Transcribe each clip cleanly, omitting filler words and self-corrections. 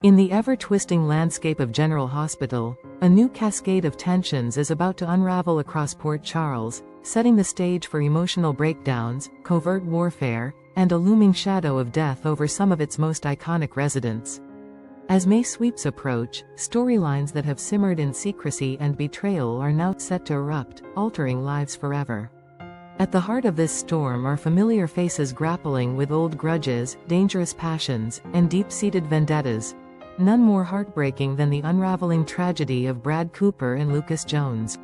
In the ever-twisting landscape of General Hospital, a new cascade of tensions is about to unravel across Port Charles, setting the stage for emotional breakdowns, covert warfare, and a looming shadow of death over some of its most iconic residents. As May sweeps approach, storylines that have simmered in secrecy and betrayal are now set to erupt, altering lives forever. At the heart of this storm are familiar faces grappling with old grudges, dangerous passions, and deep-seated vendettas, none more heartbreaking than the unraveling tragedy of Brad Cooper and Lucas Jones.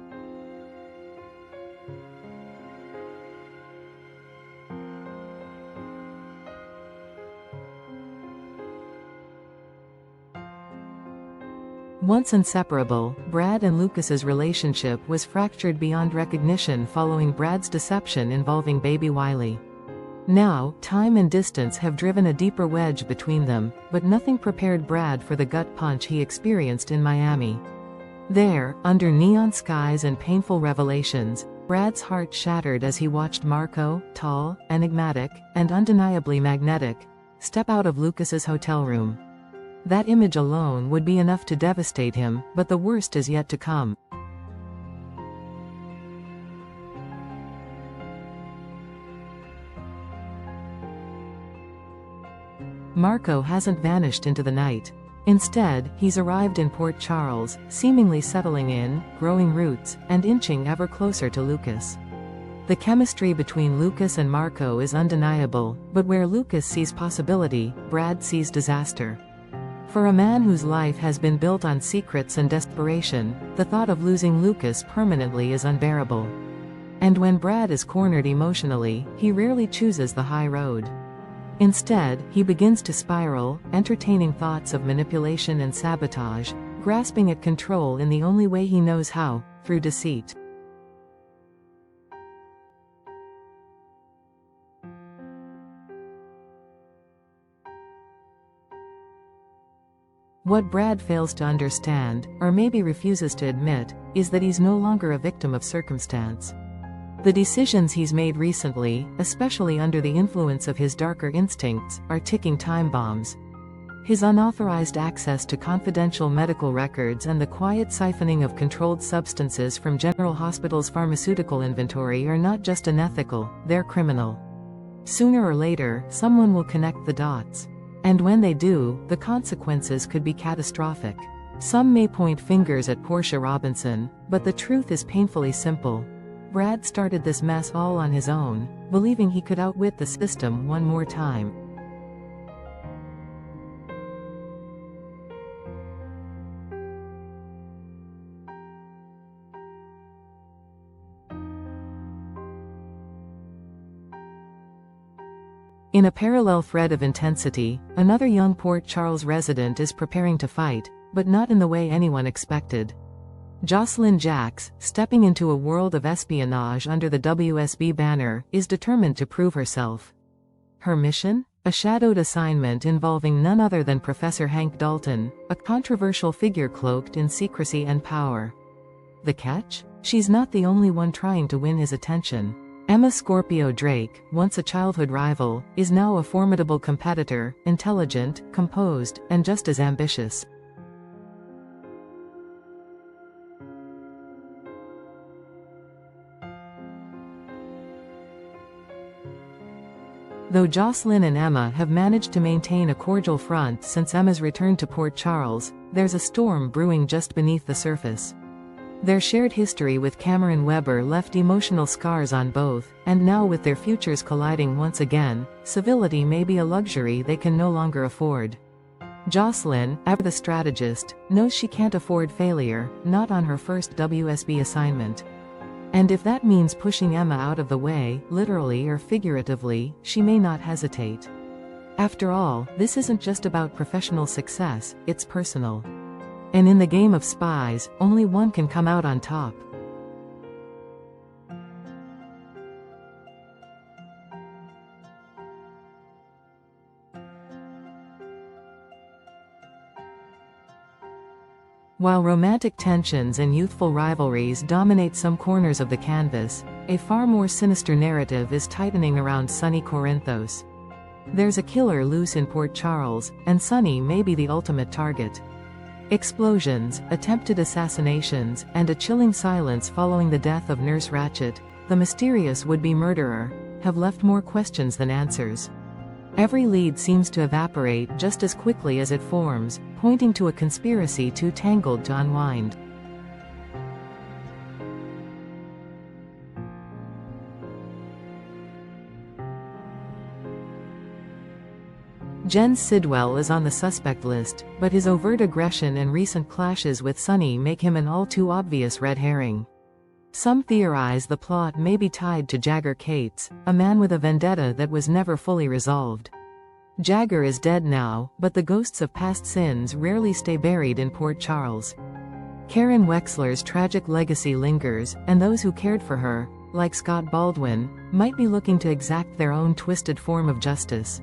Once inseparable, Brad and Lucas's relationship was fractured beyond recognition following Brad's deception involving baby Wiley. Now, time and distance have driven a deeper wedge between them, but nothing prepared Brad for the gut punch he experienced in Miami. There, under neon skies and painful revelations, Brad's heart shattered as he watched Marco, tall, enigmatic, and undeniably magnetic, step out of Lucas's hotel room. That image alone would be enough to devastate him, but the worst is yet to come. Marco hasn't vanished into the night. Instead, he's arrived in Port Charles, seemingly settling in, growing roots, and inching ever closer to Lucas. The chemistry between Lucas and Marco is undeniable, but where Lucas sees possibility, Brad sees disaster. For a man whose life has been built on secrets and desperation, the thought of losing Lucas permanently is unbearable. And when Brad is cornered emotionally, he rarely chooses the high road. Instead, he begins to spiral, entertaining thoughts of manipulation and sabotage, grasping at control in the only way he knows how, through deceit. What Brad fails to understand, or maybe refuses to admit, is that he's no longer a victim of circumstance. The decisions he's made recently, especially under the influence of his darker instincts, are ticking time bombs. His unauthorized access to confidential medical records and the quiet siphoning of controlled substances from General Hospital's pharmaceutical inventory are not just unethical, they're criminal. Sooner or later, someone will connect the dots. And when they do, the consequences could be catastrophic. Some may point fingers at Portia Robinson, but the truth is painfully simple. Brad started this mess all on his own, believing he could outwit the system one more time. In a parallel thread of intensity, another young Port Charles resident is preparing to fight, but not in the way anyone expected. Jocelyn Jacks, stepping into a world of espionage under the WSB banner, is determined to prove herself. Her mission? A shadowed assignment involving none other than Professor Hank Dalton, a controversial figure cloaked in secrecy and power. The catch? She's not the only one trying to win his attention. Emma Scorpio Drake, once a childhood rival, is now a formidable competitor, intelligent, composed, and just as ambitious. Though Jocelyn and Emma have managed to maintain a cordial front since Emma's return to Port Charles, there's a storm brewing just beneath the surface. Their shared history with Cameron Webber left emotional scars on both, and now with their futures colliding once again, civility may be a luxury they can no longer afford. Jocelyn, ever the strategist, knows she can't afford failure, not on her first WSB assignment. And if that means pushing Emma out of the way, literally or figuratively, she may not hesitate. After all, this isn't just about professional success, it's personal. And in the game of spies, only one can come out on top. While romantic tensions and youthful rivalries dominate some corners of the canvas, a far more sinister narrative is tightening around Sonny Corinthos. There's a killer loose in Port Charles, and Sonny may be the ultimate target. Explosions, attempted assassinations, and a chilling silence following the death of Nurse Ratched, the mysterious would-be murderer, have left more questions than answers. Every lead seems to evaporate just as quickly as it forms, pointing to a conspiracy too tangled to unwind. Jens Sidwell is on the suspect list, but his overt aggression and recent clashes with Sonny make him an all-too-obvious red herring. Some theorize the plot may be tied to Jagger Cates, a man with a vendetta that was never fully resolved. Jagger is dead now, but the ghosts of past sins rarely stay buried in Port Charles. Karen Wexler's tragic legacy lingers, and those who cared for her, like Scott Baldwin, might be looking to exact their own twisted form of justice.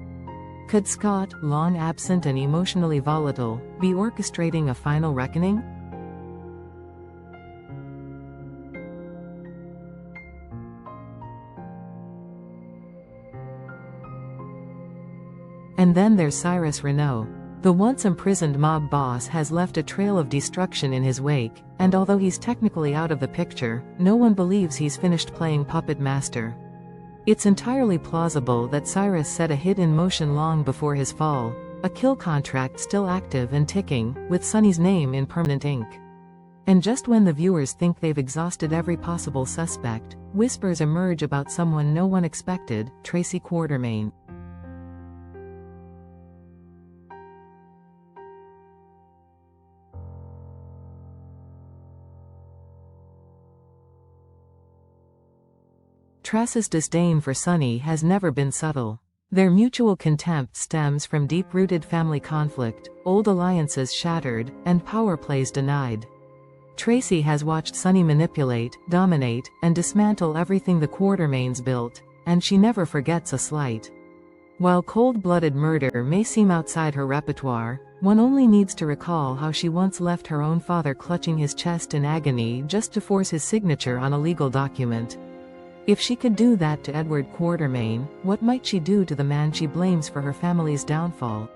Could Scott, long absent and emotionally volatile, be orchestrating a final reckoning? And then there's Cyrus Renaud. The once imprisoned mob boss has left a trail of destruction in his wake, and although he's technically out of the picture, no one believes he's finished playing puppet master. It's entirely plausible that Cyrus set a hit in motion long before his fall, a kill contract still active and ticking, with Sonny's name in permanent ink. And just when the viewers think they've exhausted every possible suspect, whispers emerge about someone no one expected, Tracy Quartermaine. Trace's disdain for Sonny has never been subtle. Their mutual contempt stems from deep-rooted family conflict, old alliances shattered, and power plays denied. Tracy has watched Sonny manipulate, dominate, and dismantle everything the Quartermaines built, and she never forgets a slight. While cold-blooded murder may seem outside her repertoire, one only needs to recall how she once left her own father clutching his chest in agony just to force his signature on a legal document. If she could do that to Edward Quartermaine, what might she do to the man she blames for her family's downfall?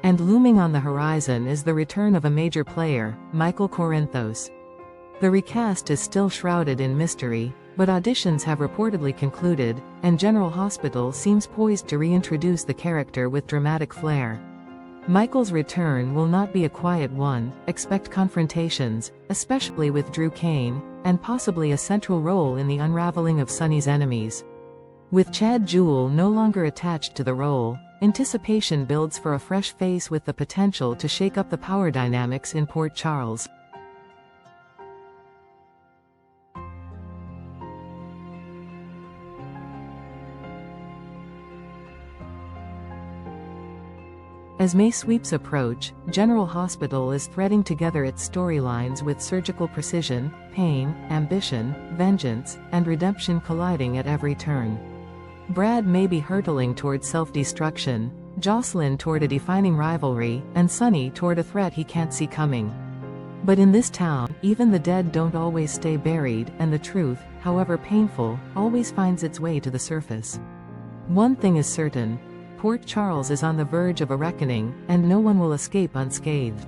And looming on the horizon is the return of a major player, Michael Corinthos. The recast is still shrouded in mystery, but auditions have reportedly concluded, and General Hospital seems poised to reintroduce the character with dramatic flair. Michael's return will not be a quiet one, expect confrontations, especially with Drew Kane, and possibly a central role in the unraveling of Sonny's enemies. With Chad Jewell no longer attached to the role, anticipation builds for a fresh face with the potential to shake up the power dynamics in Port Charles. As May sweeps approach, General Hospital is threading together its storylines with surgical precision, pain, ambition, vengeance, and redemption colliding at every turn. Brad may be hurtling toward self-destruction, Jocelyn toward a defining rivalry, and Sonny toward a threat he can't see coming. But in this town, even the dead don't always stay buried, and the truth, however painful, always finds its way to the surface. One thing is certain: Port Charles is on the verge of a reckoning, and no one will escape unscathed.